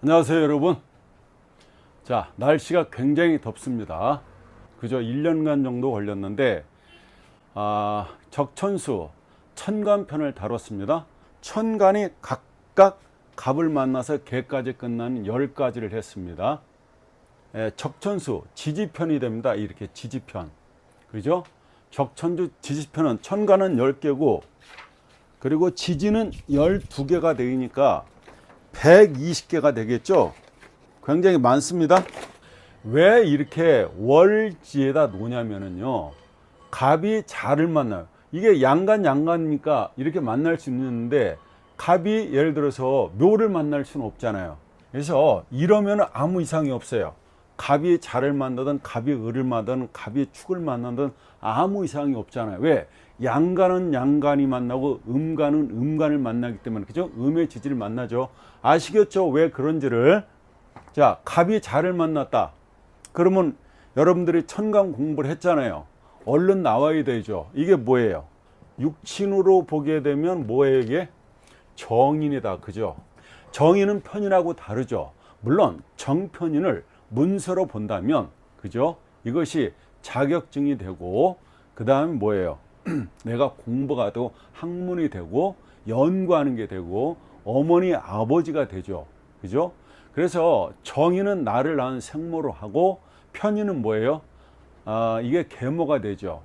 안녕하세요 여러분. 자, 날씨가 굉장히 덥습니다. 그저 1년간 정도 걸렸는데 적천수 천간편을 다뤘습니다. 천간이 각각 갑을 만나서 개까지 끝나는 10가지를 했습니다. 적천수 지지편이 됩니다. 이렇게 지지편, 그죠? 적천주 지지편은 천간은 10개고 그리고 지지는 12개가 되니까 120개가 되겠죠. 굉장히 많습니다. 왜 이렇게 월지에다 놓냐면은요, 갑이 자를 만나요. 이게 양간이니까 이렇게 만날 수 있는데, 갑이 예를 들어서 묘를 만날 수는 없잖아요. 그래서 이러면 아무 이상이 없어요. 갑이 자를 만나든 갑이 을을 만나든 갑이 축을 만나든 아무 이상이 없잖아요. 왜? 양간은 양간이 만나고 음간은 음간을 만나기 때문에, 그죠? 음의 지지를 만나죠. 아시겠죠? 왜 그런지를. 자, 갑이 자를 만났다. 그러면 여러분들이 천간 공부를 했잖아요. 얼른 나와야 되죠. 이게 뭐예요? 육친으로 보게 되면 뭐예요? 이게 정인이다. 그죠? 정인은 편인하고 다르죠. 물론 정편인을 문서로 본다면, 그죠? 이것이 자격증이 되고, 그 다음에 뭐예요? 내가 공부가 되고 학문이 되고 연구하는 게 되고 어머니 아버지가 되죠. 그죠? 그래서 정의는 나를 낳은 생모로 하고, 편의는 뭐예요? 이게 계모가 되죠.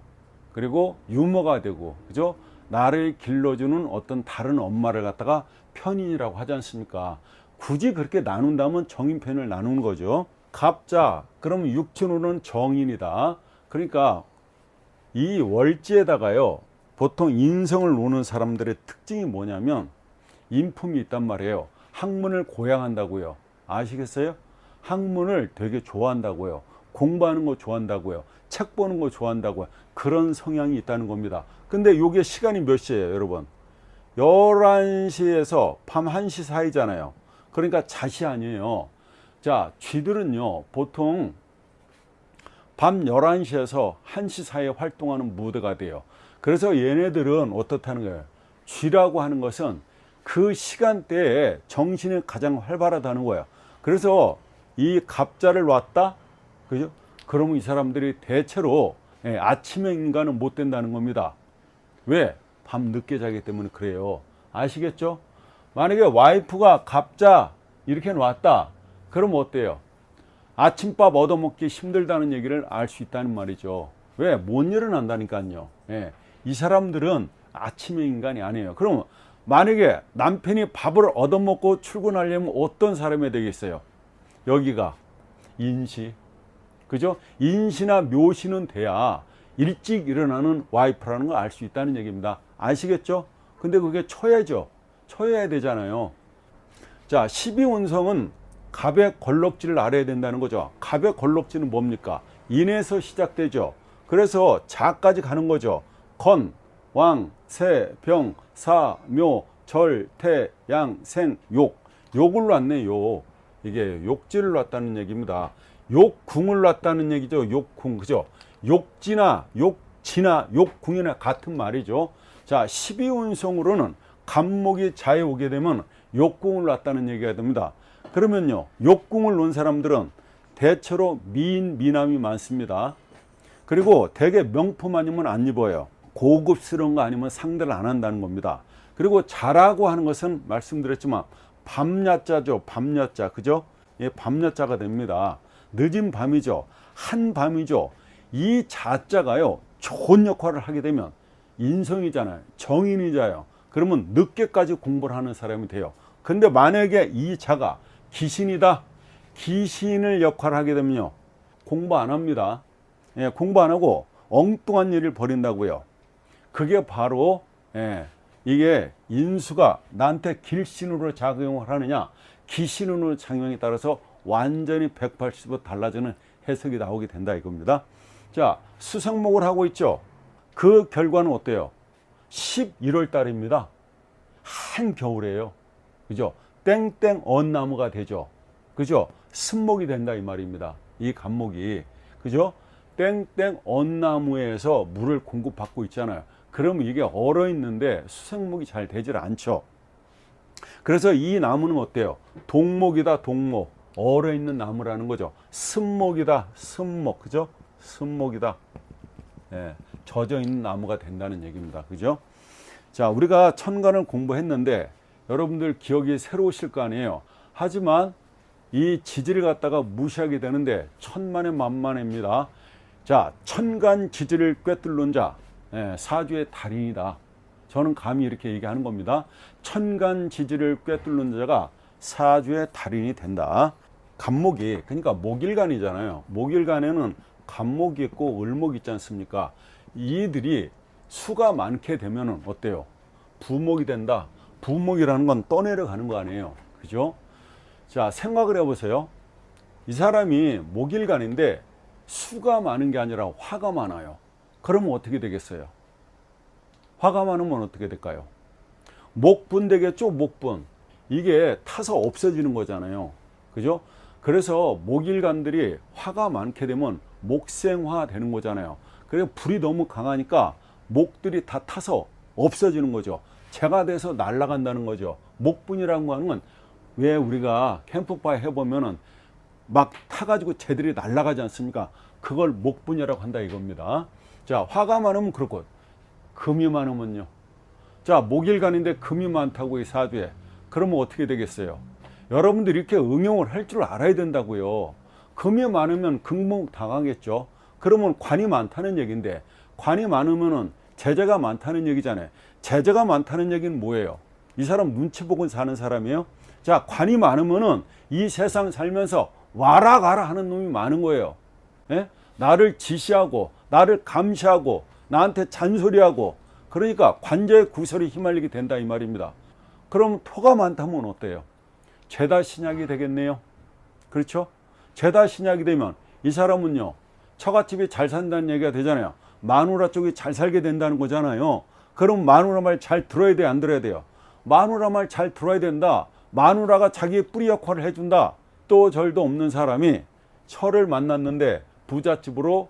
그리고 유모가 되고, 그죠? 나를 길러주는 어떤 다른 엄마를 갖다가 편인이라고 하지 않습니까? 굳이 그렇게 나눈다면 정인편을 나누는 거죠. 갑자, 그러면 육친으로는 정인이다. 그러니까 이 월지에다가요, 보통 인성을 놓는 사람들의 특징이 뭐냐면 인품이 있단 말이에요. 학문을 고양한다고요. 아시겠어요? 학문을 되게 좋아한다고요. 공부하는 거 좋아한다고요. 책 보는 거 좋아한다고요. 그런 성향이 있다는 겁니다. 근데 이게 시간이 몇 시예요, 여러분? 11시에서 밤 1시 사이잖아요. 그러니까 자시 아니에요. 자, 쥐들은요, 보통 밤 11시에서 1시 사이에 활동하는 무대가 돼요. 그래서 얘네들은 어떻다는 거예요? 쥐라고 하는 것은 그 시간대에 정신이 가장 활발하다는 거예요. 그래서 이 갑자를 놨다, 그죠? 그러면 이 사람들이 대체로 아침에 인간은 못 된다는 겁니다. 왜? 밤 늦게 자기 때문에 그래요. 아시겠죠? 만약에 와이프가 갑자 이렇게 놨다, 그러면 어때요? 아침밥 얻어먹기 힘들다는 얘기를 알 수 있다는 말이죠. 왜? 못 일어난다니까요. 이 사람들은 아침의 인간이 아니에요. 그럼 만약에 남편이 밥을 얻어먹고 출근하려면 어떤 사람이 되겠어요? 여기가 인시, 그죠? 인시나 묘시는 돼야 일찍 일어나는 와이프라는 걸 알 수 있다는 얘기입니다. 아시겠죠? 근데 그게 초해죠. 초해야 되잖아요. 자, 12운성은 갑의 걸럭지를 알아야 된다는 거죠. 갑의 걸럭지는 뭡니까? 인에서 시작되죠. 그래서 자까지 가는 거죠. 건, 왕, 세, 병, 사, 묘, 절, 태, 양, 생, 욕. 욕을 놨네, 욕. 이게 욕지를 놨다는 얘기입니다. 욕궁을 놨다는 얘기죠. 욕궁, 그죠? 욕지나 욕지나 욕궁이나 같은 말이죠. 자, 12운성으로는 갑목이 자에 오게 되면 욕궁을 놨다는 얘기가 됩니다. 그러면요, 욕궁을 놓은 사람들은 대체로 미인, 미남이 많습니다. 그리고 대개 명품 아니면 안 입어요. 고급스러운 거 아니면 상대를 안 한다는 겁니다. 그리고 자라고 하는 것은 말씀드렸지만 밤야자죠. 밤야자, 그죠? 예, 밤야자가 됩니다. 늦은 밤이죠. 한밤이죠. 이 자자가요, 좋은 역할을 하게 되면 인성이잖아요. 정인이잖아요. 그러면 늦게까지 공부를 하는 사람이 돼요. 근데 만약에 이 자가 귀신이다, 귀신을 역할을 하게 되면요, 공부 안 합니다. 예, 공부 안 하고 엉뚱한 일을 벌인다고요. 그게 바로 이게 인수가 나한테 길신으로 작용을 하느냐 귀신으로 작용에 따라서 완전히 180도 달라지는 해석이 나오게 된다 이겁니다. 자, 수생목을 하고 있죠. 그 결과는 어때요? 11월 달입니다. 한겨울이에요. 그죠? 땡땡 언나무가 되죠. 그죠? 습목이 된다 이 말입니다. 이 갑목이. 그죠? 땡땡 언나무에서 물을 공급받고 있잖아요. 그러면 이게 얼어 있는데 수생목이 잘 되질 않죠. 그래서 이 나무는 어때요? 동목이다, 동목. 얼어 있는 나무라는 거죠. 습목이다, 습목. 그죠? 습목이다. 예, 젖어 있는 나무가 된다는 얘기입니다. 그죠? 자, 우리가 천간을 공부했는데 여러분들 기억이 새로우실 거 아니에요. 하지만 이 지지를 갖다가 무시하게 되는데 천만의 만만입니다. 자, 천간 지지를 꿰뚫는 자, 예, 사주의 달인이다. 저는 감히 이렇게 얘기하는 겁니다. 천간 지지를 꿰뚫는 자가 사주의 달인이 된다. 간목이, 그러니까 목일간이잖아요. 목일간에는 간목이 있고 을목이 있지 않습니까? 이들이 수가 많게 되면 어때요? 부목이 된다. 부목이라는 건 떠내려가는 거 아니에요. 그죠? 자, 생각을 해보세요. 이 사람이 목일간인데 수가 많은 게 아니라 화가 많아요. 그러면 어떻게 되겠어요? 화가 많으면 어떻게 될까요? 목분 되겠죠? 목분. 이게 타서 없어지는 거잖아요. 그죠? 그래서 목일간들이 화가 많게 되면 목생화 되는 거잖아요. 그래서 불이 너무 강하니까 목들이 다 타서 없어지는 거죠. 재가 돼서 날아간다는 거죠. 목분이라는 거는 왜 우리가 캠프파이어 해보면은 막 타가지고 쟤들이 날아가지 않습니까? 그걸 목분이라고 한다 이겁니다. 자, 화가 많으면 그렇고, 금이 많으면요. 자, 목일간인데 금이 많다고 이 사주에. 그러면 어떻게 되겠어요? 여러분들이 이렇게 응용을 할 줄 알아야 된다고요. 금이 많으면 금목 당하겠죠. 그러면 관이 많다는 얘기인데, 관이 많으면은 제재가 많다는 얘기잖아요. 제재가 많다는 얘기는 뭐예요? 이 사람 눈치 보고 사는 사람이에요? 자, 관이 많으면은 이 세상 살면서 와라 가라 하는 놈이 많은 거예요. 예? 나를 지시하고, 나를 감시하고, 나한테 잔소리하고, 그러니까 관제의 구설이 휘말리게 된다 이 말입니다. 그럼 토가 많다면 어때요? 죄다 신약이 되겠네요. 그렇죠? 죄다 신약이 되면 이 사람은요, 처갓집이 잘 산다는 얘기가 되잖아요. 마누라 쪽이 잘 살게 된다는 거잖아요. 그럼 마누라 말 잘 들어야 돼요, 안 들어야 돼요? 마누라 말 잘 들어야 된다. 마누라가 자기의 뿌리 역할을 해준다. 또 절도 없는 사람이 처를 만났는데 부잣집으로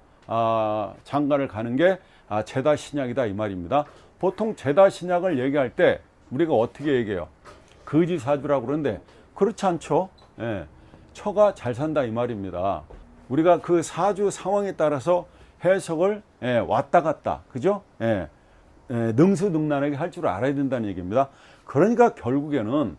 장가를 가는 게 제다 신약이다 이 말입니다. 보통 제다 신약을 얘기할 때 우리가 어떻게 얘기해요? 거지사주라고 그러는데 그렇지 않죠. 예, 처가 잘 산다 이 말입니다. 우리가 그 사주 상황에 따라서 해석을 왔다 갔다, 그죠? 능수능란하게 할 줄 알아야 된다는 얘기입니다. 그러니까 결국에는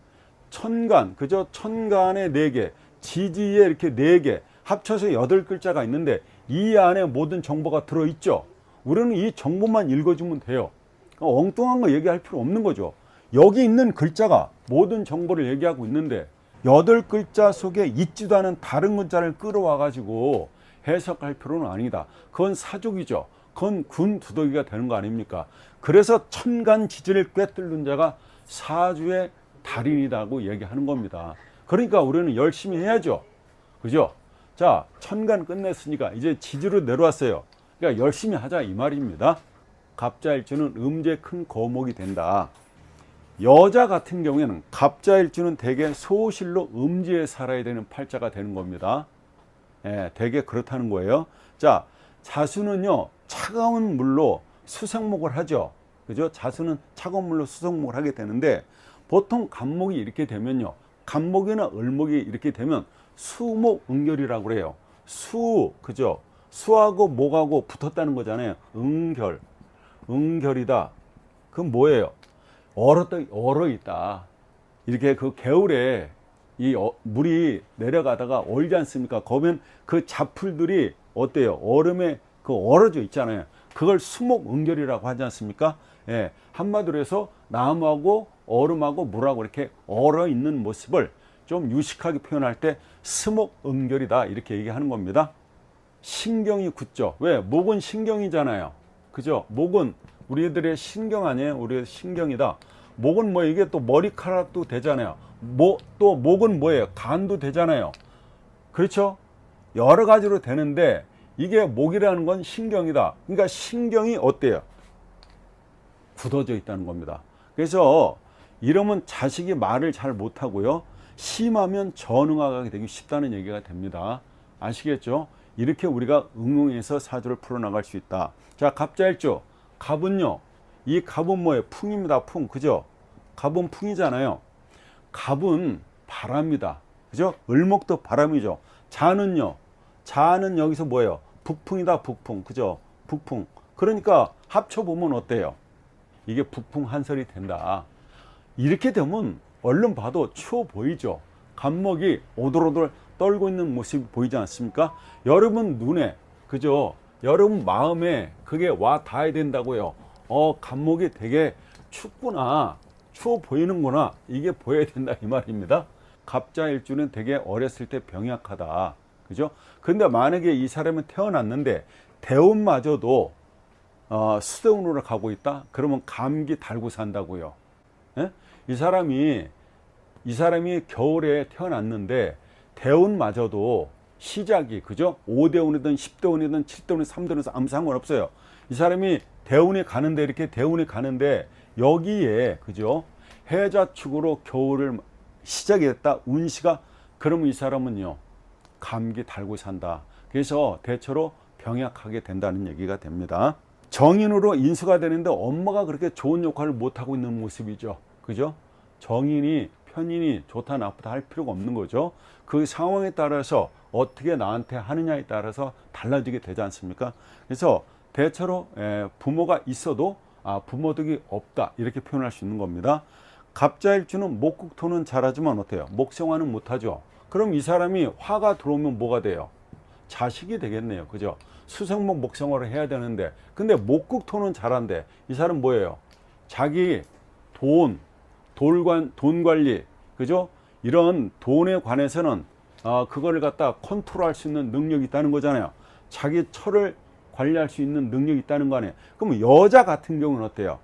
천간, 그죠? 천간에 4개, 지지에 이렇게 4개, 합쳐서 8글자가 있는데 이 안에 모든 정보가 들어있죠. 우리는 이 정보만 읽어주면 돼요. 엉뚱한 거 얘기할 필요 없는 거죠. 여기 있는 글자가 모든 정보를 얘기하고 있는데 8글자 속에 있지도 않은 다른 글자를 끌어와 가지고 해석할 필요는 아니다. 그건 사족이죠. 그건 군 두더기가 되는 거 아닙니까? 그래서 천간 지지를 꿰뚫는 자가 사주의 달인이라고 얘기하는 겁니다. 그러니까 우리는 열심히 해야죠. 그죠? 자, 천간 끝냈으니까 이제 지지로 내려왔어요. 그러니까 열심히 하자 이 말입니다. 갑자일주는 음재 큰 거목이 된다. 여자 같은 경우에는 갑자일주는 대개 소실로 음지에 살아야 되는 팔자가 되는 겁니다. 대개 그렇다는 거예요. 자, 자수는요, 차가운 물로 수생목을 하죠. 그죠? 자수는 차가운 물로 수생목을 하게 되는데 보통 간목이 이렇게 되면요, 간목이나 을목이 이렇게 되면 수목응결이라고 그래요. 그죠? 수하고 목하고 붙었다는 거잖아요. 응결이다. 그건 뭐예요? 얼어 있다. 이렇게 그 겨울에 이 물이 내려가다가 얼지 않습니까? 거기면 그 잡풀들이 어때요? 얼음에 그 얼어져 있잖아요. 그걸 수목응결이라고 하지 않습니까? 한마디로 해서 나무하고 얼음하고 물하고 이렇게 얼어 있는 모습을 좀 유식하게 표현할 때 수목응결이다 이렇게 얘기하는 겁니다. 신경이 굳죠. 왜? 목은 신경이잖아요. 그죠? 목은 우리들의 신경 아니에요? 우리의 신경이다. 목은 뭐 이게 또 머리카락도 되잖아요. 또 목은 뭐예요? 간도 되잖아요. 그렇죠? 여러 가지로 되는데 이게 목이라는 건 신경이다. 그러니까 신경이 어때요? 굳어져 있다는 겁니다. 그래서 이러면 자식이 말을 잘 못하고요. 심하면 전응하게 되기 쉽다는 얘기가 됩니다. 아시겠죠? 이렇게 우리가 응용해서 사주를 풀어나갈 수 있다. 자, 갑자일주. 갑은요. 이 갑은 뭐예요? 풍입니다. 풍. 그죠? 갑은 풍이잖아요. 갑은 바람이다. 그죠? 을목도 바람이죠. 자는요. 자는 여기서 뭐예요? 북풍이다, 북풍. 그죠? 북풍. 그러니까 합쳐보면 어때요? 이게 북풍 한설이 된다. 이렇게 되면 얼른 봐도 추워 보이죠? 갑목이 오돌오돌 떨고 있는 모습이 보이지 않습니까? 여러분 눈에, 그죠? 여러분 마음에 그게 와 닿아야 된다고요. 갑목이 되게 춥구나. 추워 보이는구나. 이게 보여야 된다 이 말입니다. 갑자일주는 되게 어렸을 때 병약하다. 그죠? 근데 만약에 이 사람은 태어났는데 대운마저도 수대운으로 가고 있다? 그러면 감기 달고 산다고요. 예? 이 사람이 겨울에 태어났는데 대운마저도 시작이, 그죠? 5대운이든 10대운이든 7대운이든 3대운이든 아무 상관없어요. 이 사람이 대운이 가는데, 이렇게 대운이 가는데 여기에, 그죠? 해자축으로 겨울을 시작이 됐다. 운시가, 그러면 이 사람은요 감기 달고 산다. 그래서 대체로 병약하게 된다는 얘기가 됩니다. 정인으로 인수가 되는데 엄마가 그렇게 좋은 역할을 못하고 있는 모습이죠. 그죠? 정인이 편인이 좋다 나쁘다 할 필요가 없는 거죠. 그 상황에 따라서 어떻게 나한테 하느냐에 따라서 달라지게 되지 않습니까? 그래서 대체로 부모가 있어도 부모덕이 없다 이렇게 표현할 수 있는 겁니다. 갑자일주는 목국토는 잘하지만 어때요? 목생화는 못하죠. 그럼 이 사람이 화가 들어오면 뭐가 돼요? 자식이 되겠네요. 그죠? 수생목 목생화를 해야 되는데, 근데 목국토는 잘한대. 이 사람 뭐예요? 자기 돈 관리, 그죠? 이런 돈에 관해서는 그거를 갖다 컨트롤할 수 있는 능력이 있다는 거잖아요. 자기 처를 관리할 수 있는 능력이 있다는 거 아니에요. 그럼 여자 같은 경우는 어때요?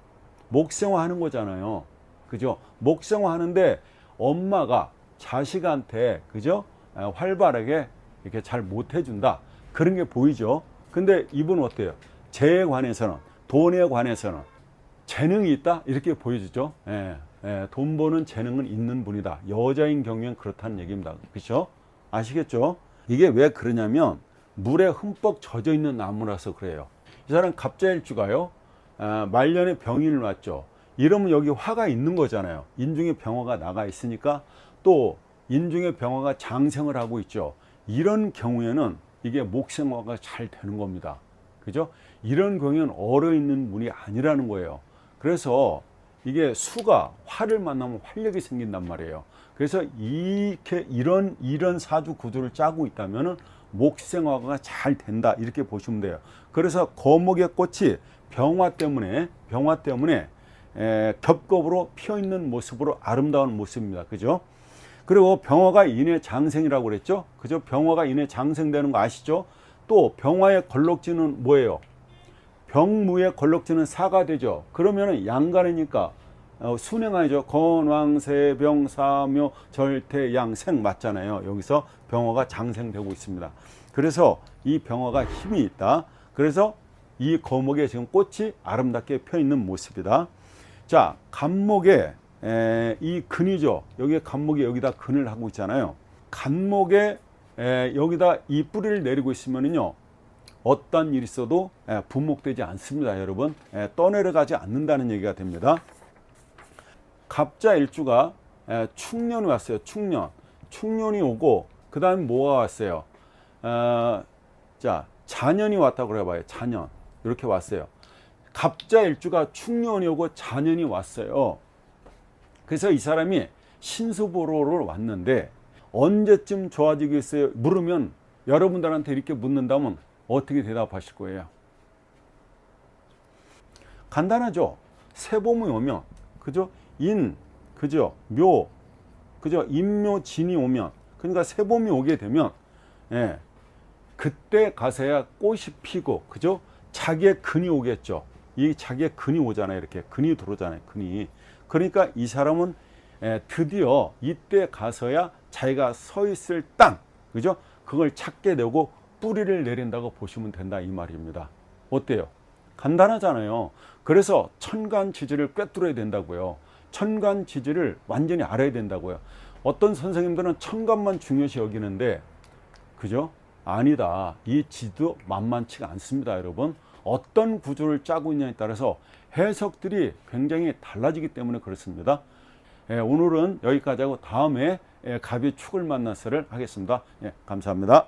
목생화 하는 거잖아요. 그죠? 목생화 하는데 엄마가 자식한테, 그죠? 활발하게 이렇게 잘 못해준다. 그런 게 보이죠? 근데 이분은 어때요? 재에 관해서는, 돈에 관해서는 재능이 있다? 이렇게 보여주죠? 돈 버는 재능은 있는 분이다. 여자인 경우엔 그렇다는 얘기입니다. 그렇죠? 아시겠죠? 이게 왜 그러냐면 물에 흠뻑 젖어 있는 나무라서 그래요. 이 사람 갑자일주가요, 말년에 병인을 왔죠. 이러면 여기 화가 있는 거잖아요. 인중에 병화가 나가 있으니까, 또 인중에 병화가 장생을 하고 있죠. 이런 경우에는 이게 목생화가 잘 되는 겁니다. 그죠? 이런 경우에는 얼어 있는 분이 아니라는 거예요. 그래서 이게 수가 화를 만나면 활력이 생긴단 말이에요. 그래서 이런 사주 구조를 짜고 있다면은 목생화가 잘 된다 이렇게 보시면 돼요. 그래서 거목의 꽃이 병화 때문에 겹겹으로 피어 있는 모습으로 아름다운 모습입니다. 그죠? 그리고 병화가 인해 장생이라고 그랬죠? 그죠? 병화가 인해 장생되는 거 아시죠? 또 병화의 걸럭지는 뭐예요? 병무의 걸럭지는 사가 되죠. 그러면은 양간이니까 순행하죠. 건왕세병 사묘 절태양생 맞잖아요. 여기서 병화가 장생되고 있습니다. 그래서 이 병화가 힘이 있다. 그래서 이 거목에 지금 꽃이 아름답게 펴 있는 모습이다. 자, 간목에 이 근이죠. 여기에 간목이 여기다 근을 하고 있잖아요. 간목에 여기다 이 뿌리를 내리고 있으면은요, 어떤 일이 있어도 분목되지 않습니다. 여러분, 떠내려가지 않는다는 얘기가 됩니다. 갑자일주가 축년이 왔어요. 축년이 오고 그 다음에 뭐가 왔어요? 자, 자년이 왔다고 그래봐요. 자년 이렇게 왔어요. 갑자일주가 축년이 오고 자년이 왔어요. 그래서 이 사람이 신수보로를 왔는데 언제쯤 좋아지겠어요? 물으면, 여러분들한테 이렇게 묻는다면 어떻게 대답하실 거예요? 간단하죠. 세봄이 오면, 그죠? 그죠? 묘, 그죠? 인묘진이 오면, 그러니까 세봄이 오게 되면, 그때 가서야 꽃이 피고, 그죠? 자기의 근이 오겠죠. 이 자기의 근이 오잖아요. 이렇게 근이 들어오잖아요. 근이. 그러니까 이 사람은 드디어 이때 가서야 자기가 서 있을 땅, 그죠? 그걸 찾게 되고 뿌리를 내린다고 보시면 된다 이 말입니다. 어때요? 간단하잖아요. 그래서 천간지지를 꿰뚫어야 된다고요. 천간지지를 완전히 알아야 된다고요. 어떤 선생님들은 천간만 중요시 여기는데, 그죠? 아니다. 이 지도 만만치가 않습니다, 여러분. 어떤 구조를 짜고 있냐에 따라서 해석들이 굉장히 달라지기 때문에 그렇습니다. 오늘은 여기까지 하고 다음에 갑의 축을 만나서를 하겠습니다. 예, 감사합니다.